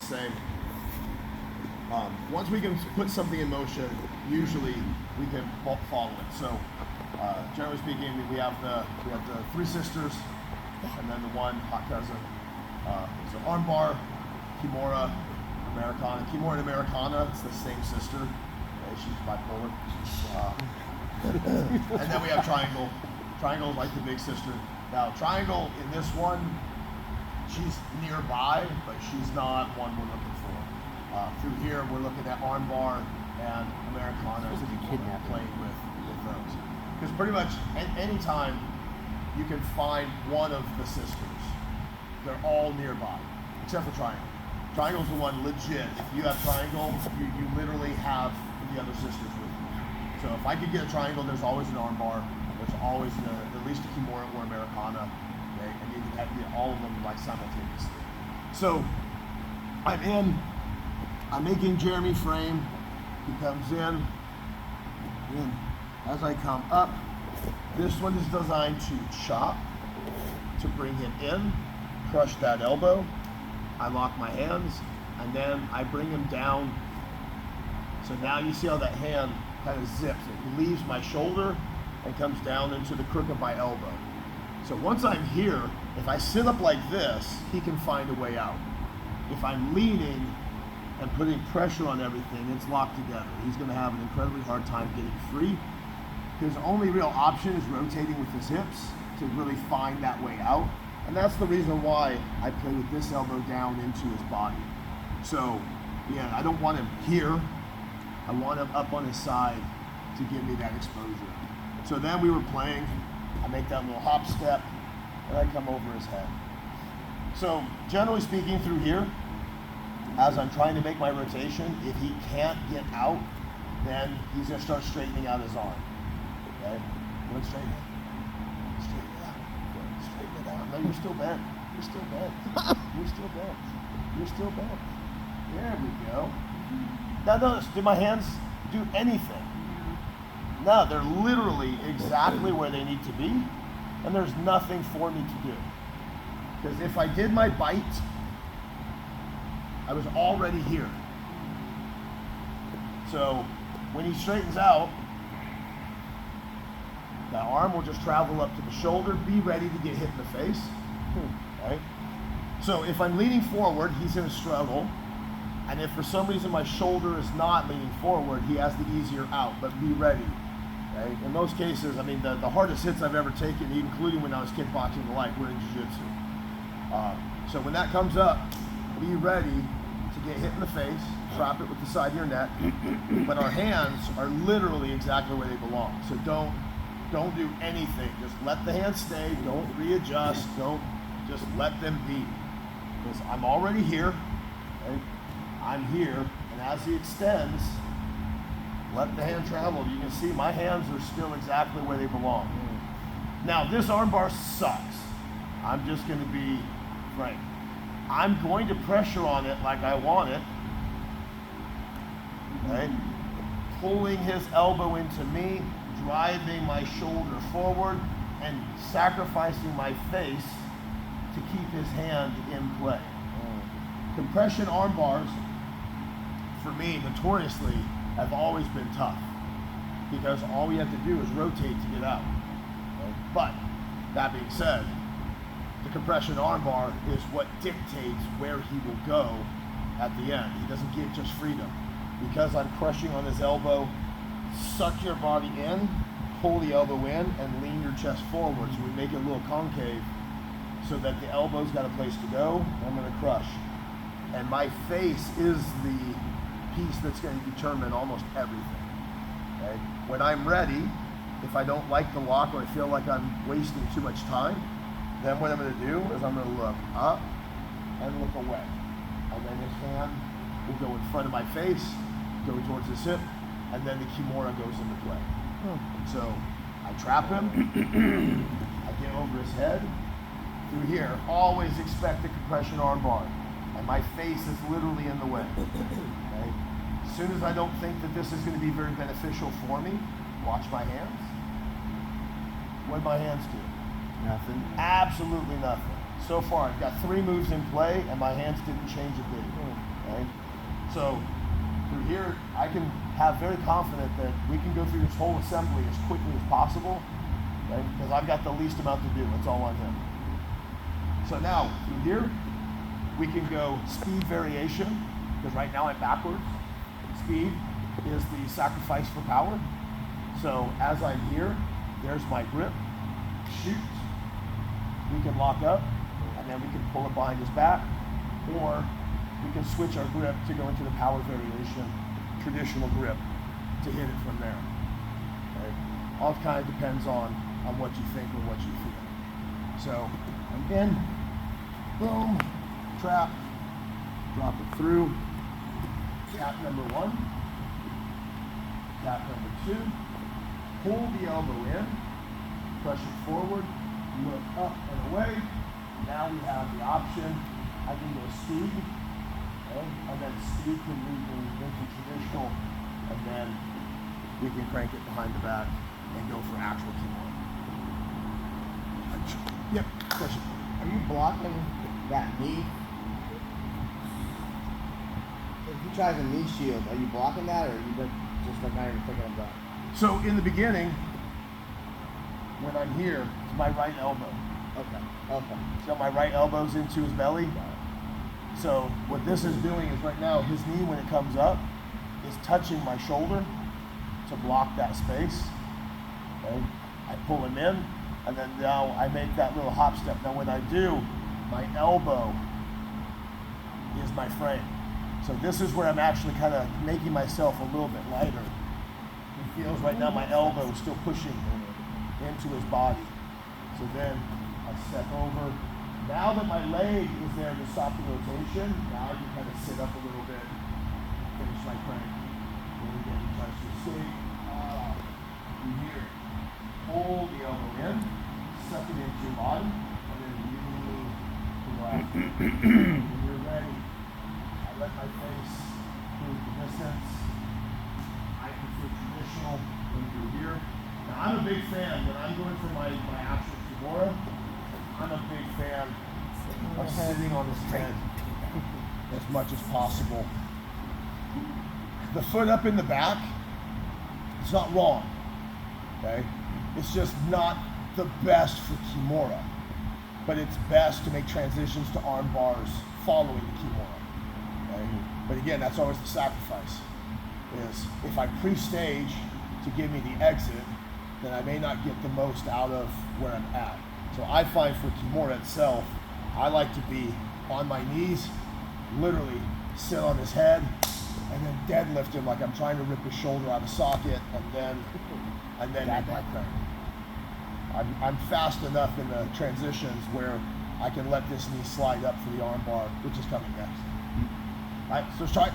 Same. Once we can put something in motion, usually we can follow it. So, generally speaking, we have the three sisters, and then the one hot cousin. So armbar, kimura, Americana. Kimura and Americana, it's the same sister. Okay, she's bipolar. And then we have triangle. Triangle is like the big sister. Now, triangle in this one, she's nearby, but she's not one we're looking for. Through here, we're looking at armbar and Americana playing with those. Because pretty much any time you can find one of the sisters, they're all nearby, except for triangle. Triangle's the one legit. If you have triangle, you literally have the other sisters with you. So if I could get a triangle, there's always an armbar. There's always at least a kimura or Americana. Okay? And you can have all of them like simultaneously. So I'm making Jeremy frame. He comes in. And as I come up, this one is designed to chop, to bring him in, crush that elbow. I lock my hands, and then I bring him down. So now you see how that hand kind of zips. It leaves my shoulder and comes down into the crook of my elbow. So once I'm here, if I sit up like this, he can find a way out. If I'm leaning and putting pressure on everything, it's locked together. He's going to have an incredibly hard time getting free. His only real option is rotating with his hips to really find that way out. And that's the reason why I play with this elbow down into his body. So, yeah, I don't want him here. I want him up on his side to give me that exposure. So then we were playing, I make that little hop step, and I come over his head. So generally speaking through here, as I'm trying to make my rotation, if he can't get out, then he's gonna start straightening out his arm. Okay, you want to straighten it? Straighten it out. Good. Straighten it out. No, you're still bent. You're still bent. You're still bent. You're still bent. There we go. Now notice, do my hands do anything? No, they're literally exactly where they need to be, and there's nothing for me to do. Because if I did my bite, I was already here. So when he straightens out, that arm will just travel up to the shoulder, be ready to get hit in the face. Okay? So if I'm leaning forward, he's going to struggle. And if for some reason my shoulder is not leaning forward, he has the easier out, but be ready. Okay? In most cases, I mean, the hardest hits I've ever taken, including when I was kickboxing and the like, were in jiu-jitsu. So when that comes up, be ready to get hit in the face, trap it with the side of your neck, but our hands are literally exactly where they belong. So don't do anything. Just let the hands stay. Don't readjust. Don't just let them be. Because I'm already here. Okay? I'm here, and as he extends, let the hand travel. You can see my hands are still exactly where they belong. Now this armbar sucks. I'm just going to be frank. I'm going to pressure on it like I want it. Okay? Pulling his elbow into me, driving my shoulder forward, and sacrificing my face to keep his hand in play. Compression arm bars, for me, notoriously, have always been tough because all we have to do is rotate to get out. Okay? But that being said, the compression arm bar is what dictates where he will go at the end. He doesn't get just freedom. Because I'm crushing on his elbow, suck your body in, pull the elbow in, and lean your chest forward. So we make it a little concave so that the elbow's got a place to go, and I'm going to crush. And my face is the piece that's going to determine almost everything. Okay? When I'm ready, if I don't like the lock or I feel like I'm wasting too much time, then what I'm going to do is I'm going to look up and look away. And then his hand will go in front of my face, go towards his hip, and then the kimura goes into play. So I trap him, I get over his head. Through here, always expect a compression arm bar. And my face is literally in the way. Okay? As soon as I don't think that this is going to be very beneficial for me, watch my hands. What do my hands do? Nothing. Absolutely nothing. So far, I've got 3 moves in play, and my hands didn't change a bit. Okay? So through here, I can have very confident that we can go through this whole assembly as quickly as possible, right? Because I've got the least amount to do. It's all on him. So now through here, we can go speed variation, because right now I'm backwards. Speed is the sacrifice for power. So as I'm here, there's my grip, shoot. We can lock up, and then we can pull it behind his back, or we can switch our grip to go into the power variation, traditional grip, to hit it from there. Okay? All kind of depends on what you think or what you feel. So I'm in, boom, trap, drop it through, tap number 1, tap number 2, pull the elbow in, push it forward, look up and away. Now we have the option, I can go speed, okay? And then speed can move into traditional, and then we can crank it behind the back and go for actual kimura. Yep, push it. Are you blocking that knee? If he tries a knee shield, are you blocking that, or are you just like not even thinking of that? So in the beginning, when I'm here, it's my right elbow. Okay. So my right elbow's into his belly. So what this is doing is right now, his knee, when it comes up, is touching my shoulder to block that space. Okay? I pull him in, and then now I make that little hop step. Now when I do, my elbow is my frame. So this is where I'm actually kind of making myself a little bit lighter. He feels right now my elbow is still pushing into his body. So then I step over. Now that my leg is there to stop the rotation, now I can kind of sit up a little bit, finish my crank. Then again, he tries to escape. Through here. Pull the elbow in, suck it into your body, and then lean to the left. When you're ready, I let my face move the distance. I prefer traditional when through here. Now I'm a big fan, when I'm going for my actual kimura, I'm a big fan of sitting on his head as much as possible. The foot up in the back, it's not wrong, okay? It's just not the best for kimura, but it's best to make transitions to arm bars following the kimura, okay? But again, that's always the sacrifice, is if I pre-stage to give me the exit, then I may not get the most out of where I'm at. So I find for kimura itself, I like to be on my knees, literally sit on his head, and then deadlift him like I'm trying to rip his shoulder out of socket, and then make my crank. I'm fast enough in the transitions where I can let this knee slide up for the arm bar, which is coming next. All right, so let's try it.